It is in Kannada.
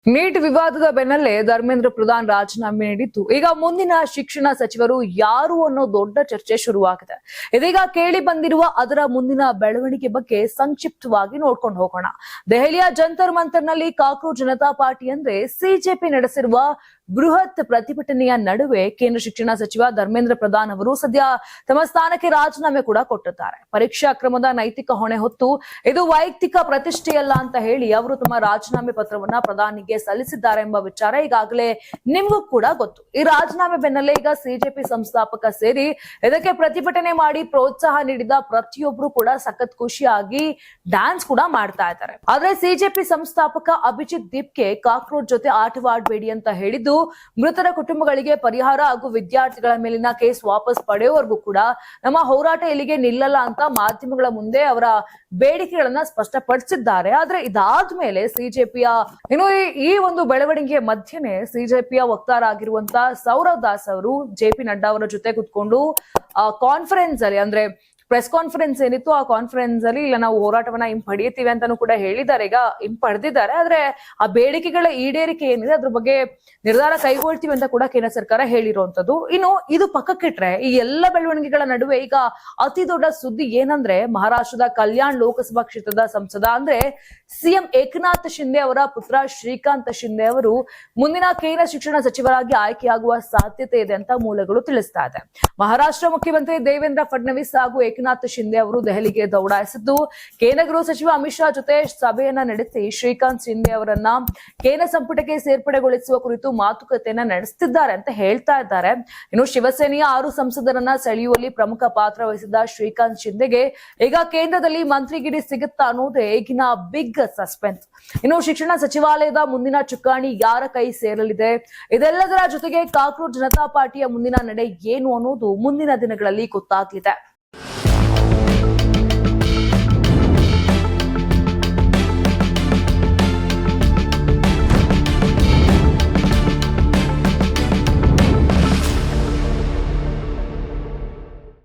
ನೀಟ್ ವಿವಾದದ ಬೆನ್ನಲ್ಲೇ ಧರ್ಮೇಂದ್ರ ಪ್ರಧಾನ್ ರಾಜೀನಾಮೆ ನೀಡಿದ್ದು ಈಗ ಮುಂದಿನ ಶಿಕ್ಷಣ ಸಚಿವರು ಯಾರು ಅನ್ನೋ ದೊಡ್ಡ ಚರ್ಚೆ ಶುರುವಾಗಿದೆ. ಇದೀಗ ಕೇಳಿ ಬಂದಿರುವ ಅದರ ಮುಂದಿನ ಬೆಳವಣಿಗೆ ಬಗ್ಗೆ ಸಂಕ್ಷಿಪ್ತವಾಗಿ ನೋಡ್ಕೊಂಡು ಹೋಗೋಣ. ದೆಹಲಿಯ ಜಂತರ್ ಮಂತರ್ನಲ್ಲಿ ಕಾಕ್ರೋಚ್ ಜನತಾ ಪಾರ್ಟಿ ಅಂದ್ರೆ ಸಿಜೆಪಿ ನಡೆಸಿರುವ ಬೃಹತ್ ಪ್ರತಿಭಟನೆಯ ನಡುವೆ ಕೇಂದ್ರ ಶಿಕ್ಷಣ ಸಚಿವ ಧರ್ಮೇಂದ್ರ ಪ್ರಧಾನ್ ಅವರು ಸದ್ಯ ತಮ್ಮ ಸ್ಥಾನಕ್ಕೆ ರಾಜೀನಾಮೆ ಕೂಡ ಕೊಟ್ಟಿದ್ದಾರೆ. ಪರೀಕ್ಷಾ ಅಕ್ರಮದ ನೈತಿಕ ಹೊಣೆ ಹೊತ್ತು ಇದು ವೈಯಕ್ತಿಕ ಪ್ರತಿಷ್ಠೆಯಲ್ಲ ಅಂತ ಹೇಳಿ ಅವರು ತಮ್ಮ ರಾಜೀನಾಮೆ ಪತ್ರವನ್ನ ಪ್ರಧಾನಿಗೆ ಸಲ್ಲಿಸಿದ್ದಾರೆ ಎಂಬ ವಿಚಾರ ಈಗಾಗಲೇ ನಿಮಗೂ ಕೂಡ ಗೊತ್ತು. ಈ ರಾಜೀನಾಮೆ ಬೆನ್ನಲ್ಲೇ ಈಗ ಸಿಜೆಪಿ ಸಂಸ್ಥಾಪಕ ಸೇರಿ ಇದಕ್ಕೆ ಪ್ರತಿಭಟನೆ ಮಾಡಿ ಪ್ರೋತ್ಸಾಹ ನೀಡಿದ ಪ್ರತಿಯೊಬ್ರು ಕೂಡ ಸಖತ್ ಖುಷಿಯಾಗಿ ಡ್ಯಾನ್ಸ್ ಕೂಡ ಮಾಡ್ತಾ ಇದ್ದಾರೆ. ಆದ್ರೆ ಸಿಜೆಪಿ ಸಂಸ್ಥಾಪಕ ಅಭಿಜಿತ್ ದೀಪ್ಗೆ ಕಾಕ್ರೋಚ್ ಜೊತೆ ಆಟವಾಡಬೇಡಿ ಅಂತ ಹೇಳಿದ್ದು ಮೃತರ ಕುಟುಂಬಗಳಿಗೆ ಪರಿಹಾರ ಹಾಗೂ ವಿದ್ಯಾರ್ಥಿಗಳ ಮೇಲಿನ ಕೇಸ್ ವಾಪಸ್ ಪಡೆಯುವವರೆಗೂ ಕೂಡ ನಮ್ಮ ಹೋರಾಟ ಇಲ್ಲಿಗೆ ನಿಲ್ಲಲ್ಲ ಅಂತ ಮಾಧ್ಯಮಗಳ ಮುಂದೆ ಅವರ ಬೇಡಿಕೆಗಳನ್ನ ಸ್ಪಷ್ಟಪಡಿಸಿದ್ದಾರೆ. ಆದ್ರೆ ಇದಾದ್ಮೇಲೆ ಸಿಜೆಪಿಯ ಈ ಒಂದು ಬೆಳವಣಿಗೆಯ ಮಧ್ಯೆನೆ ಸಿಜೆಪಿಯ ವಕ್ತಾರ ಆಗಿರುವಂತಹ ಸೌರವ್ ದಾಸ್ ಅವರು ಜೆಪಿ ನಡ್ಡಾ ಅವರ ಜೊತೆ ಕುತ್ಕೊಂಡು ಕಾನ್ಫರೆನ್ಸ್ ಅಲ್ಲಿ ಅಂದ್ರೆ ಪ್ರೆಸ್ ಕಾನ್ಫರೆನ್ಸ್ ಏನಿತ್ತು ಆ ಕಾನ್ಫರೆನ್ಸ್ ಅಲ್ಲಿ ಇಲ್ಲ ನಾವು ಹೋರಾಟವನ್ನ ಹಿಂಪಡೆಯುತ್ತೀವಿ ಅಂತಾನು ಕೂಡ ಹೇಳಿದ್ದಾರೆ. ಈಗ ಹಿಂಪಡೆದಿದ್ದಾರೆ. ಆದ್ರೆ ಆ ಬೇಡಿಕೆಗಳ ಈಡೇರಿಕೆ ಏನಿದೆ ಅದ್ರ ಬಗ್ಗೆ ನಿರ್ಧಾರ ಕೈಗೊಳ್ತೀವಿ ಅಂತ ಕೂಡ ಕೇಂದ್ರ ಸರ್ಕಾರ ಹೇಳಿರುವಂತದ್ದು. ಇನ್ನು ಇದು ಪಕ್ಕಕ್ಕಿಟ್ರೆ ಈ ಎಲ್ಲ ಬೆಳವಣಿಗೆಗಳ ನಡುವೆ ಈಗ ಅತಿ ದೊಡ್ಡ ಸುದ್ದಿ ಏನಂದ್ರೆ ಮಹಾರಾಷ್ಟ್ರದ ಕಲ್ಯಾಣ್ ಲೋಕಸಭಾ ಕ್ಷೇತ್ರದ ಸಂಸದ ಅಂದ್ರೆ ಸಿಎಂ ಏಕನಾಥ್ ಶಿಂದೆ ಅವರ ಪುತ್ರ ಶ್ರೀಕಾಂತ್ ಶಿಂದೆ ಅವರು ಮುಂದಿನ ಕೇಂದ್ರ ಶಿಕ್ಷಣ ಸಚಿವರಾಗಿ ಆಯ್ಕೆಯಾಗುವ ಸಾಧ್ಯತೆ ಇದೆ ಅಂತ ಮೂಲಗಳು ತಿಳಿಸ್ತಾ ಇದೆ. ಮಹಾರಾಷ್ಟ್ರ ಮುಖ್ಯಮಂತ್ರಿ ದೇವೇಂದ್ರ ಫಡ್ನವೀಸ್ ಹಾಗೂ ಏಕನಾಥ್ ಶಿಂದೆ ಅವರು ದೆಹಲಿಗೆ ದೌಡಾಯಿಸಿದ್ದು ಕೇಂದ್ರ ಗೃಹ ಸಚಿವ ಅಮಿತ್ ಶಾ ಜೊತೆ ಸಭೆಯನ್ನ ನಡೆಸಿ ಶ್ರೀಕಾಂತ್ ಶಿಂದೆ ಅವರನ್ನ ಕೇಂದ್ರ ಸಂಪುಟಕ್ಕೆ ಸೇರ್ಪಡೆಗೊಳಿಸುವ ಕುರಿತು ಮಾತುಕತೆಯನ್ನ ನಡೆಸುತ್ತಿದ್ದಾರೆ ಅಂತ ಹೇಳ್ತಾ ಇದ್ದಾರೆ. ಇನ್ನು ಶಿವಸೇನೆಯ 6 ಸಂಸದರನ್ನ ಸೆಳೆಯುವಲ್ಲಿ ಪ್ರಮುಖ ಪಾತ್ರ ವಹಿಸಿದ ಶ್ರೀಕಾಂತ್ ಶಿಂದೆಗೆ ಈಗ ಕೇಂದ್ರದಲ್ಲಿ ಮಂತ್ರಿಗಿರಿ ಸಿಗುತ್ತಾ ಅನ್ನೋದೇ ಈಗಿನ ಬಿಗ್ ಸಸ್ಪೆನ್ಸ್. ಇನ್ನು ಶಿಕ್ಷಣ ಸಚಿವಾಲಯದ ಮುಂದಿನ ಚುಕ್ಕಾಣಿ ಯಾರ ಕೈ ಸೇರಲಿದೆ, ಇದೆಲ್ಲದರ ಜೊತೆಗೆ ಕಾಕ್ರೋಚ್ ಜನತಾ ಪಾರ್ಟಿಯ ಮುಂದಿನ ನಡೆ ಏನು ಅನ್ನೋದು ಮುಂದಿನ ದಿನಗಳಲ್ಲಿ ಗೊತ್ತಾಗಲಿದೆ.